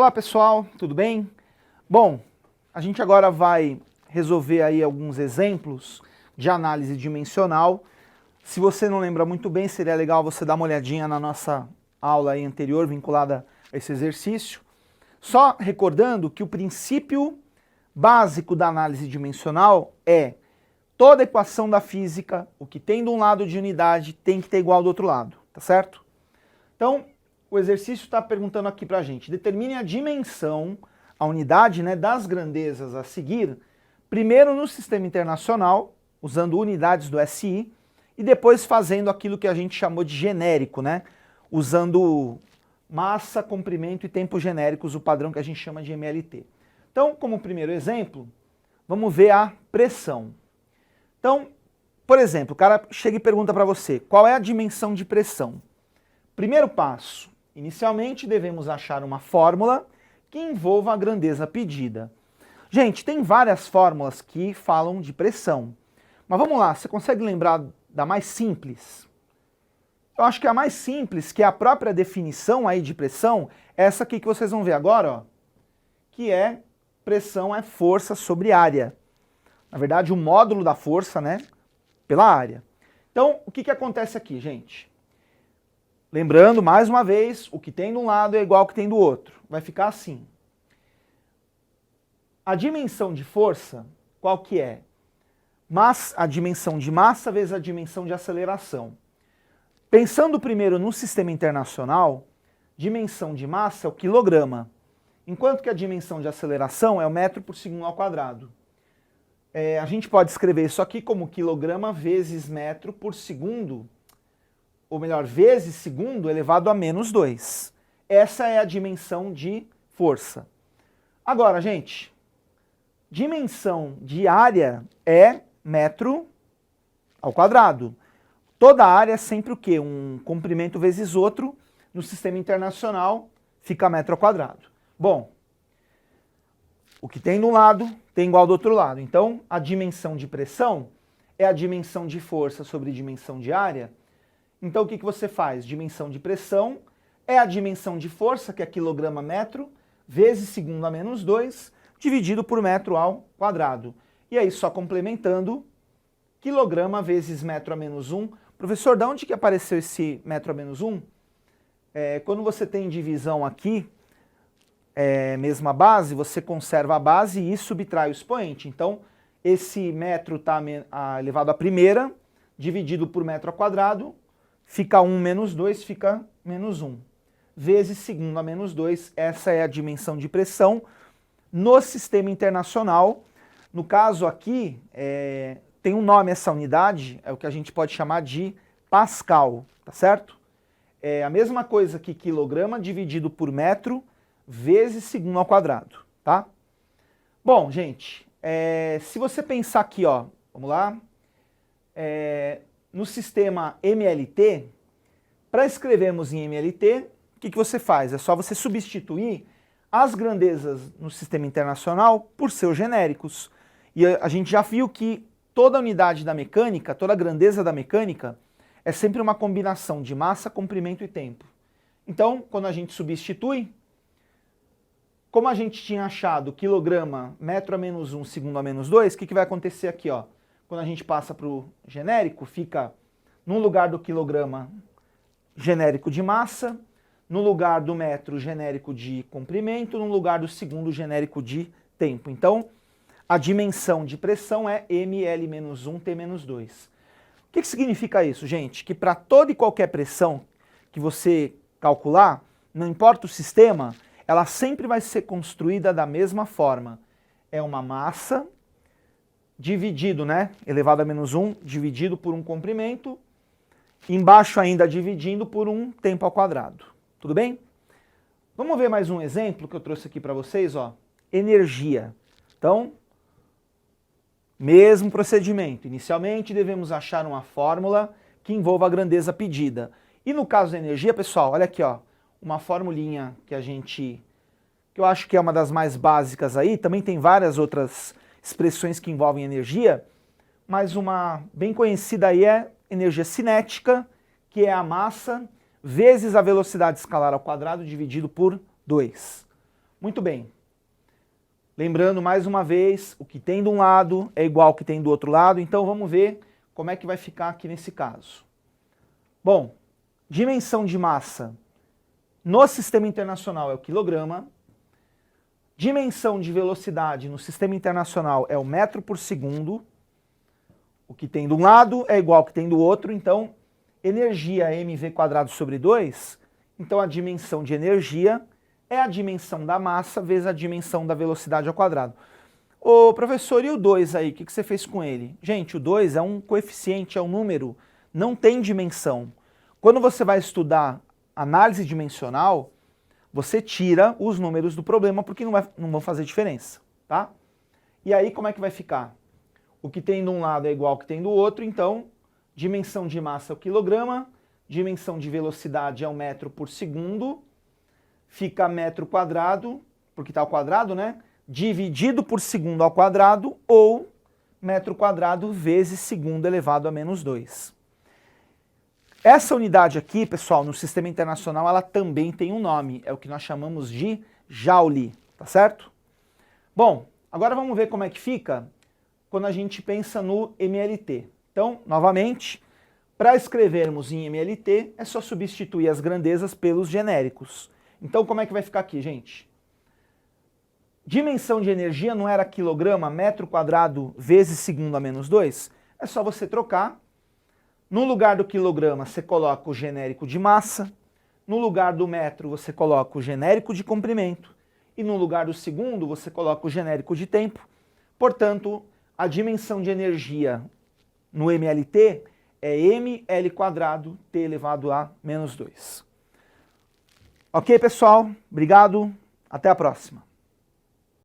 Olá pessoal, tudo bem? Bom, a gente agora vai resolver aí alguns exemplos de análise dimensional. Se você não lembra muito bem, seria legal você dar uma olhadinha na nossa aula aí anterior vinculada a esse exercício. Só recordando que o princípio básico da análise dimensional é toda equação da física, o que tem de um lado de unidade tem que ter igual do outro lado, tá certo? Então, o exercício está perguntando aqui pra gente, determine a dimensão, a unidade, né, das grandezas a seguir, primeiro no sistema internacional, usando unidades do SI, e depois fazendo aquilo que a gente chamou de genérico, né, usando massa, comprimento e tempo genéricos, o padrão que a gente chama de MLT. Então, como primeiro exemplo, vamos ver a pressão. Então, por exemplo, o cara chega e pergunta para você, qual é a dimensão de pressão? Primeiro passo, inicialmente devemos achar uma fórmula que envolva a grandeza pedida. Gente, tem várias fórmulas que falam de pressão, mas vamos lá, você consegue lembrar da mais simples? Eu acho que a mais simples, que é a própria definição aí de pressão, é essa aqui que vocês vão ver agora, ó, que é pressão é força sobre área. Na verdade, o módulo da força, né, pela área. Então, o que acontece aqui, gente? Lembrando, mais uma vez, o que tem de um lado é igual ao que tem do outro. Vai ficar assim. A dimensão de força, qual que é? A dimensão de massa vezes a dimensão de aceleração. Pensando primeiro no sistema internacional, dimensão de massa é o quilograma, enquanto que a dimensão de aceleração é o metro por segundo ao quadrado. A gente pode escrever isso aqui como quilograma vezes metro por segundo, ou melhor, vezes segundo elevado a menos 2. Essa é a dimensão de força. Agora, gente, dimensão de área é metro ao quadrado. Toda área é sempre o quê? Um comprimento vezes outro. No sistema internacional fica metro ao quadrado. Bom, o que tem de um lado tem igual do outro lado. Então, a dimensão de pressão é a dimensão de força sobre dimensão de área. Então, o que você faz? Dimensão de pressão é a dimensão de força, que é quilograma metro, vezes segundo a menos 2, dividido por metro ao quadrado. E aí, só complementando, quilograma vezes metro a menos 1. Professor, de onde que apareceu esse metro a menos 1? Quando você tem divisão aqui, mesma base, você conserva a base e subtrai o expoente. Então, esse metro está elevado à primeira, dividido por metro ao quadrado, fica 1 menos 2, fica menos 1. Vezes segundo a menos 2, essa é a dimensão de pressão no sistema internacional. No caso aqui, tem um nome essa unidade, é o que a gente pode chamar de Pascal, tá certo? É a mesma coisa que quilograma dividido por metro vezes segundo ao quadrado, tá? Bom, gente, se você pensar aqui, ó, vamos lá, no sistema MLT, para escrevermos em MLT, o que você faz? É só você substituir as grandezas no sistema internacional por seus genéricos. E a gente já viu que toda unidade da mecânica, toda grandeza da mecânica, é sempre uma combinação de massa, comprimento e tempo. Então, quando a gente substitui, como a gente tinha achado quilograma, metro a menos 1, segundo a menos 2, o que vai acontecer aqui, ó? Quando a gente passa para o genérico, fica no lugar do quilograma genérico de massa, no lugar do metro genérico de comprimento, no lugar do segundo genérico de tempo. Então, a dimensão de pressão é ml-1 T-2. O que significa isso, gente? Que para toda e qualquer pressão que você calcular, não importa o sistema, ela sempre vai ser construída da mesma forma. É uma massa dividido, né? Elevado a menos 1, dividido por um comprimento, embaixo ainda dividindo por um tempo ao quadrado. Tudo bem? Vamos ver mais um exemplo que eu trouxe aqui para vocês, ó. Energia. Então, mesmo procedimento. Inicialmente devemos achar uma fórmula que envolva a grandeza pedida. E no caso da energia, pessoal, olha aqui, ó, uma formulinha que eu acho que é uma das mais básicas aí, também tem várias outras expressões que envolvem energia, mas uma bem conhecida aí é energia cinética, que é a massa vezes a velocidade escalar ao quadrado dividido por 2. Muito bem. Lembrando mais uma vez, o que tem de um lado é igual ao que tem do outro lado, então vamos ver como é que vai ficar aqui nesse caso. Bom, dimensão de massa no sistema internacional é o quilograma, dimensão de velocidade no sistema internacional é o metro por segundo, o que tem de um lado é igual ao que tem do outro, então energia mv² sobre 2, então a dimensão de energia é a dimensão da massa vezes a dimensão da velocidade ao quadrado. Ô professor, e o 2 aí, o que você fez com ele? Gente, o 2 é um coeficiente, é um número, não tem dimensão. Quando você vai estudar análise dimensional, você tira os números do problema porque não vão fazer diferença, tá? E aí como é que vai ficar? O que tem de um lado é igual ao que tem do outro, então dimensão de massa é o quilograma, dimensão de velocidade é o metro por segundo, fica metro quadrado, porque está ao quadrado, né? Dividido por segundo ao quadrado, ou metro quadrado vezes segundo elevado a menos 2. Essa unidade aqui, pessoal, no sistema internacional, ela também tem um nome, é o que nós chamamos de Joule, tá certo? Bom, agora vamos ver como é que fica quando a gente pensa no MLT. Então, novamente, para escrevermos em MLT, é só substituir as grandezas pelos genéricos. Então, como é que vai ficar aqui, gente? Dimensão de energia não era quilograma, metro quadrado vezes segundo a menos 2? É só você trocar. No lugar do quilograma, você coloca o genérico de massa. No lugar do metro, você coloca o genérico de comprimento. E no lugar do segundo, você coloca o genérico de tempo. Portanto, a dimensão de energia no MLT é mL² t elevado a menos 2. Ok, pessoal? Obrigado. Até a próxima.